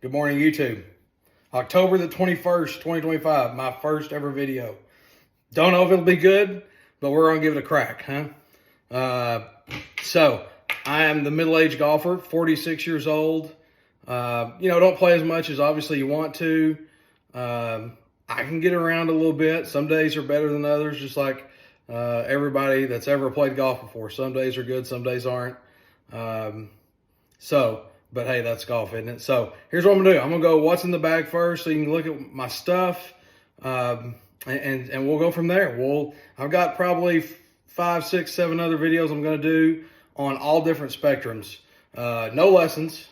Good morning, YouTube. October the 21st, 2025, my first ever video. Don't know if it'll be good, but we're going to give it a crack, So, I am the middle-aged golfer, 46 years old. Don't play as much as obviously you want to. I can get around a little bit. Some days are better than others, just like everybody that's ever played golf before. Some days are good, some days aren't. But hey, that's golf, isn't it? So here's what I'm gonna do. I'm gonna go what's in the bag first, so you can look at my stuff, and we'll go from there. I've got probably 5, 6, 7 other videos I'm gonna do on all different spectrums. No lessons,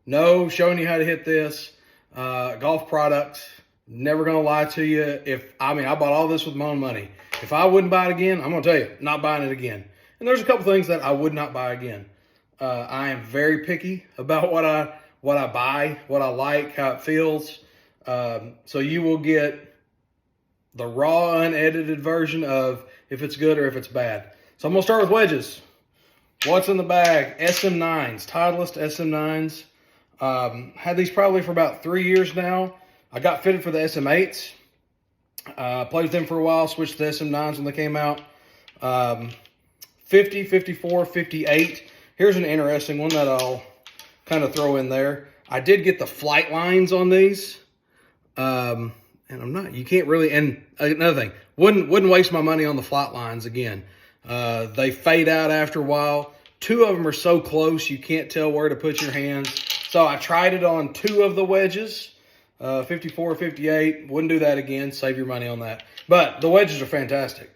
no showing you how to hit this. Golf products. Never gonna lie to you. I bought all this with my own money. If I wouldn't buy it again, I'm gonna tell you, not buying it again. And there's a couple things that I would not buy again. I am very picky about what I buy, what I like, how it feels. So you will get the raw, unedited version of if it's good or if it's bad. So I'm gonna start with wedges. What's in the bag? SM9s, Titleist SM9s. Had these probably for about 3 years now. I got fitted for the SM8s. Played with them for a while, switched to the SM9s when they came out. 50, 54, 58. Here's an interesting one that I'll kind of throw in there. I did get the flight lines on these. And you can't really, and another thing, wouldn't waste my money on the flight lines again. They fade out after a while. 2 of them are so close, you can't tell where to put your hands. So I tried it on 2 of the wedges, 54, 58. Wouldn't do that again. Save your money on that. But the wedges are fantastic.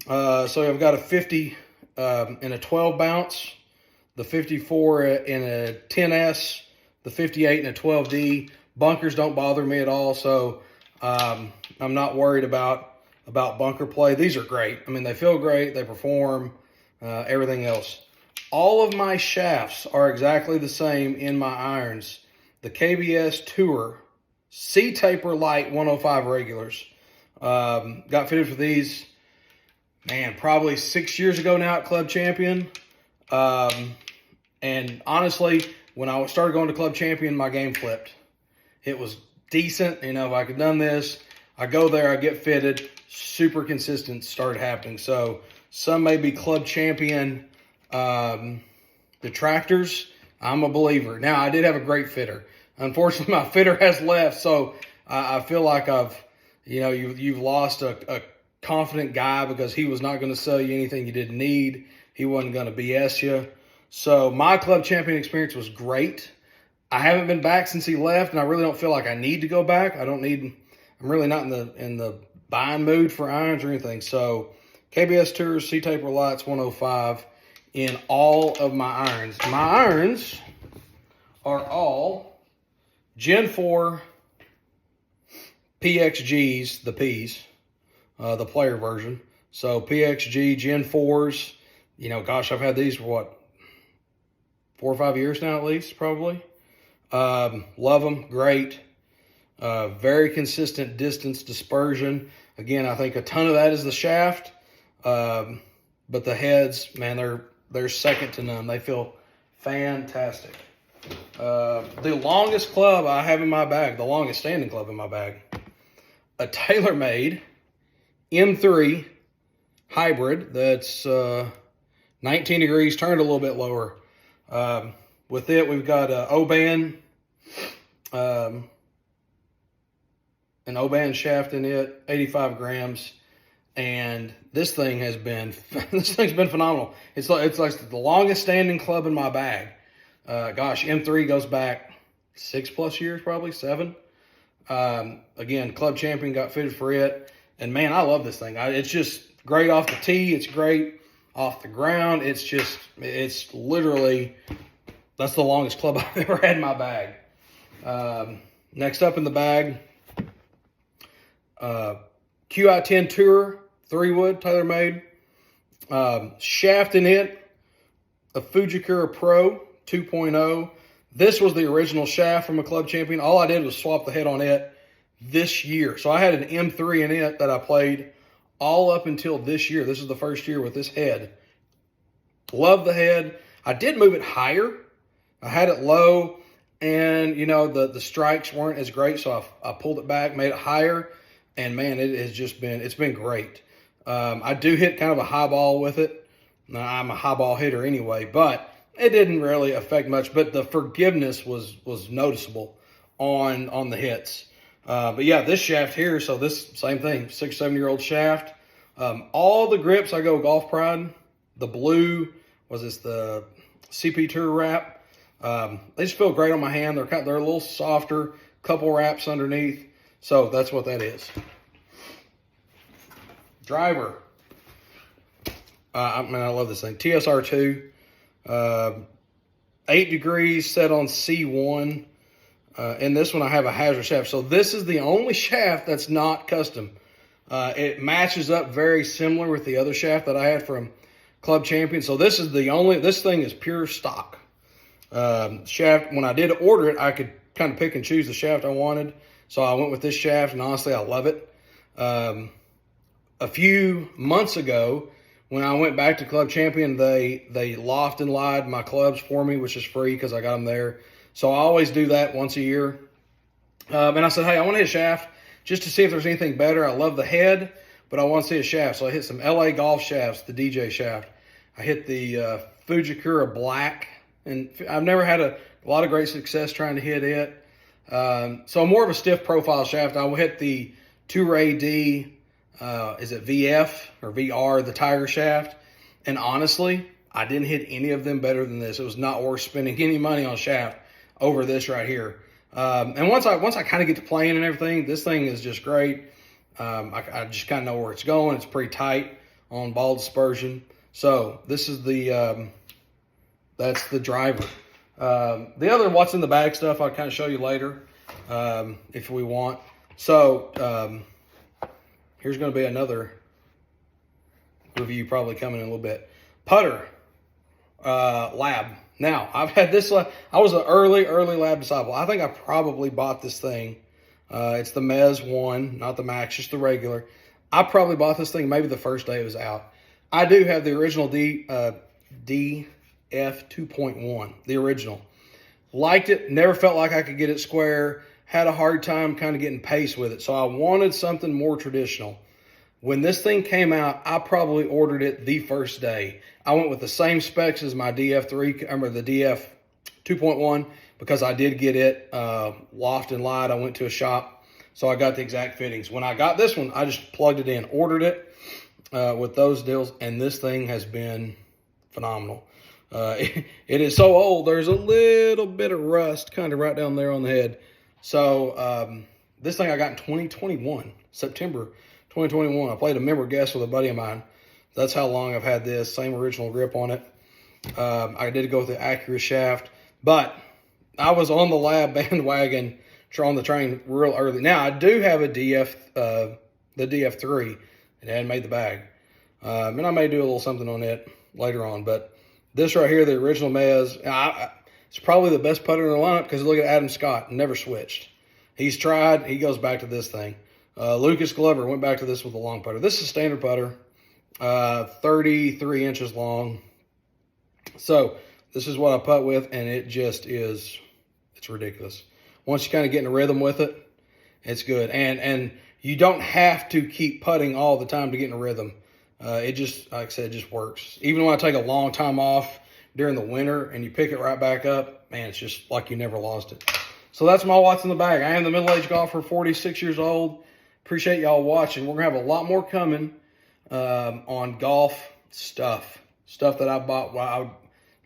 So I've got a 50 in a 12 bounce. The 54 in a 10S, the 58 in a 12D. Bunkers don't bother me at all, so I'm not worried about bunker play. These are great. I mean, they feel great, they perform, everything else. All of my shafts are exactly the same in my irons. The KBS Tour C-Taper Light 105 regulars. Got fitted for these, man, probably 6 years ago now at Club Champion. And honestly, when I started going to Club Champion, my game flipped. It was decent. If I could have done this, I go there, I get fitted, super consistent started happening. So some may be Club Champion detractors. I'm a believer. Now, I did have a great fitter. Unfortunately, my fitter has left, so I feel like you've lost a confident guy because he was not going to sell you anything you didn't need. He wasn't going to BS you. So my Club Champion experience was great. I haven't been back since he left, and I really don't feel like I need to go back. I'm really not in the buying mood for irons or anything. So KBS Tour C-Taper Lights 105 in all of my irons. My irons are all Gen 4 PXGs, the Ps, the player version. So PXG Gen 4s. Gosh, I've had these for what, 4 or 5 years now at least, probably. Love them, great. Very consistent distance dispersion. Again, I think a ton of that is the shaft. But the heads, man, they're second to none. They feel fantastic. The longest club I have in my bag, the longest standing club in my bag, a TaylorMade M3 hybrid that's 19 degrees, turned a little bit lower. With it, we've got an O-band shaft in it, 85 grams, and this thing's been phenomenal. It's like the longest standing club in my bag. Gosh, M3 goes back 6+ years, probably 7. Again, Club Champion got fitted for it, and man, I love this thing. It's just great off the tee. It's great off the ground. It's literally, that's the longest club I've ever had in my bag. Next up in the bag, QI10 Tour 3-wood TaylorMade. Shaft in it, a Fujikura Pro 2.0. This was the original shaft from a Club Champion. All I did was swap the head on it this year. So I had an M3 in it that I played all up until this year. This is the first year with this head. Love the head. I did move it higher. I had it low, and you know the strikes weren't as great, so I pulled it back, made it higher, and man, it's been great. I do hit kind of a high ball with it. Now, I'm a high ball hitter anyway, but it didn't really affect much. But the forgiveness was noticeable on the hits. But yeah, this shaft here, so this same thing, 6-7-year-old shaft. All the grips I go Golf Pride. The blue was this the CP Tour wrap. They just feel great on my hand. They're a little softer. Couple wraps underneath. So that's what that is. Driver. I love this thing. TSR2. 8 degrees set on C1. And this one I have a hazard shaft. So this is the only shaft that's not custom. It matches up very similar with the other shaft that I had from Club Champion. So this thing is pure stock. Shaft, when I did order it, I could kind of pick and choose the shaft I wanted. So I went with this shaft, and honestly, I love it. A few months ago, when I went back to Club Champion, they loft and lied my clubs for me, which is free because I got them there. So I always do that once a year. And I said, hey, I want to hit a shaft just to see if there's anything better. I love the head, but I want to see a shaft. So I hit some LA Golf shafts, the DJ shaft. I hit the Fujikura Black, and I've never had a lot of great success trying to hit it. So more of a stiff profile shaft. I will hit the Toray D, is it VF or VR, the Tiger shaft. And honestly, I didn't hit any of them better than this. It was not worth spending any money on shaft over this right here. And once I kind of get to playing and everything, this thing is just great. I just kind of know where it's going. It's pretty tight on ball dispersion. So this is that's the driver. The other what's in the bag stuff I'll kind of show you later if we want. So here's going to be another review probably coming in a little bit. Putter Lab. Now, I've had this, I was an early Lab disciple. I think I probably bought this thing. It's the Mez 1, not the Max, just the regular. I probably bought this thing maybe the first day it was out. I do have the original DF 2.1, the original. Liked it, never felt like I could get it square, had a hard time kind of getting pace with it. So I wanted something more traditional. When this thing came out, I probably ordered it the first day. I went with the same specs as my DF3, the DF 2.1, because I did get it loft and light. I went to a shop, so I got the exact fittings. When I got this one, I just plugged it in, ordered it with those deals, and this thing has been phenomenal. It is so old, there's a little bit of rust kind of right down there on the head. So this thing I got in 2021, September 2021. I played a member guest with a buddy of mine. That's how long I've had this. Same original grip on it. I did go with the Acura shaft, but I was on the Lab bandwagon on the train real early. Now I do have a DF, the DF3. It hadn't made the bag, and I may do a little something on it later on. But this right here, the original Mez, it's probably the best putter in the lineup because look at Adam Scott, never switched. He's tried. He goes back to this thing. Lucas Glover went back to this with a long putter. This is standard putter, 33 inches long. So this is what I putt with, and it just is, it's ridiculous. Once you kind of get in a rhythm with it, it's good. And you don't have to keep putting all the time to get in a rhythm. It just, like I said, it just works. Even when I take a long time off during the winter and you pick it right back up, man, it's just like you never lost it. So that's my what's in the bag. I am the middle-aged golfer, 46 years old. Appreciate y'all watching. We're going to have a lot more coming on golf stuff that I bought.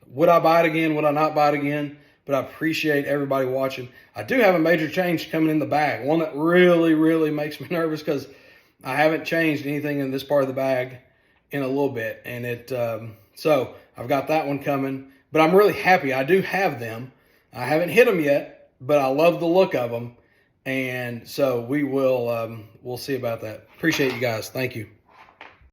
Would I buy it again? Would I not buy it again? But I appreciate everybody watching. I do have a major change coming in the bag. One that really, really makes me nervous because I haven't changed anything in this part of the bag in a little bit. And so I've got that one coming. But I'm really happy. I do have them. I haven't hit them yet, but I love the look of them. And so we will we'll see about that. Appreciate you guys. Thank you.